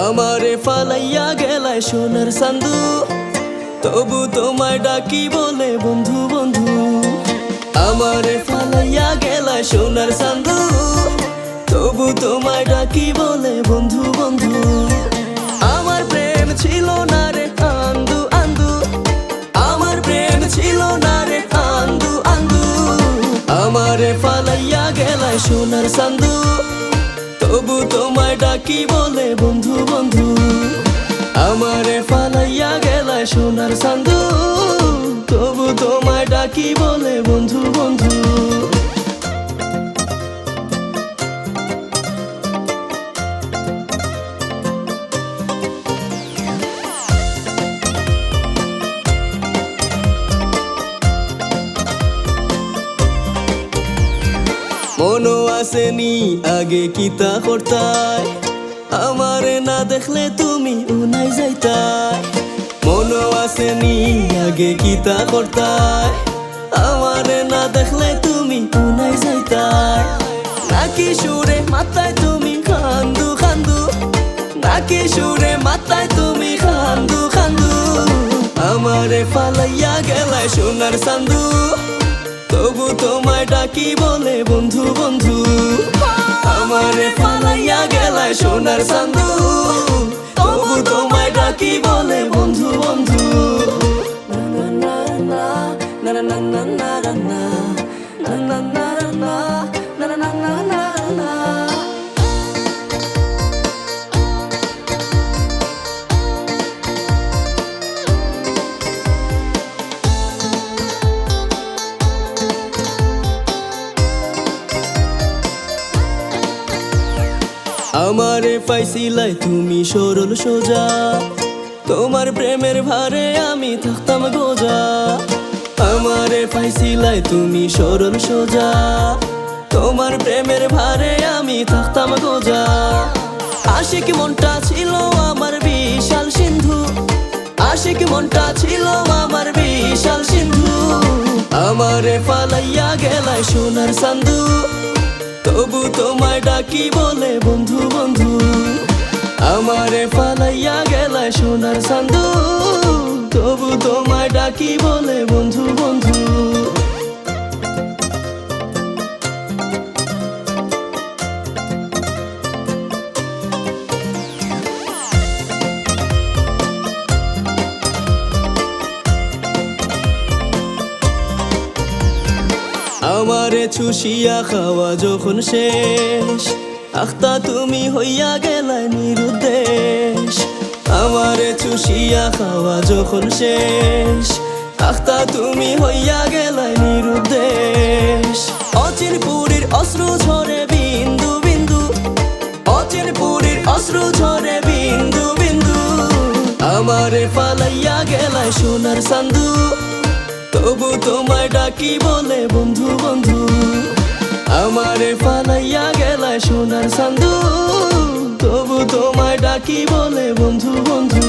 আমারে ফালাইয়া গেলায় সোনার চান্দু, তবু তোমায় ডাকি বলে বন্ধু বন্ধু। আমারে ফালাইয়া গেলায় সোনার চান্দু, তবু তোমায় ডাকি বলে বন্ধু বন্ধু। আমার প্রেম ছিল না রে আন্দু আন্দু, আমার প্রেম ছিল না রে আন্দু আন্দু। আমারে ফালাইয়া গেলায় সোনার চান্দু, তবু তোমায় ডাকি বলে বন্ধু বন্ধু। আমারে ফালাইয়া গেলায় সোনার চান্দু, তবু তোমায় ডাকি বলে বন্ধু বন্ধু। মনো আসেনি আগে কিতা করতাই, আমারে না দেখলে তুমি উনাই যাইতাই। মনো আসেনি আগে কিতা করতাই, আমারে না দেখলে তুমি উনাই যাইতাই। নাকি সুরে মাথায় তুমি খান্দু খান্দু, নাকি সুরে মাথায় তুমি খান্দু খান্দু। আমারে ফালাইয়া গেলায় সোনার চান্দু, তবু তোমায় ডাকি বলে বন্ধু বন্ধু। আমারে ফালাইয়া গেলায় সোনার চান্দু, তবু তোমায় ডাকি বলে বন্ধু বন্ধু। আমারে পাইছিলাই তুমি সরল সোজা, তোমার প্রেমের ভারে আমি থাকতাম গোজা। আমারে পাইছিলাই তুমি সরল সোজা, তোমার প্রেমের ভারে আমি থাকতাম গোজা। আশিক মনটা ছিল আমার বিশাল সিন্ধু, আশিক মনটা ছিল আমার বিশাল সিন্ধু। আমারে ফালাইয়া গেলায় সোনার চান্দু, তবু তোমায় ডাকি বলে বন্ধু বন্ধু। আমারে ফালাইয়া গেলায় সোনার চান্দু, তবু তোমায় ডাকি বলে বন্ধু বন্ধু। আমারে চুষিয়া খাওয়া যখন শেষ, আখতা তুমি হইয়া গেলাই নিরুদ্দেশ। আমারে চুষিয়া খাওয়া যখন শেষ, আখতা তুমি হইয়া গেলাই নিরুদ্দেশ। অচিন পুরীর অশ্রু ঝরে বিন্দু বিন্দু, অচিন পুরীর অশ্রু ঝরে বিন্দু বিন্দু। আমারে ফালাইয়া গেলাই সোনার চান্দু, তবু তোমায় ডাকি বলে বন্ধু বন্ধু। আমারে ফালাইয়া গেলায় সোনার চান্দু, তবু তোমায় ডাকি বলে বন্ধু বন্ধু।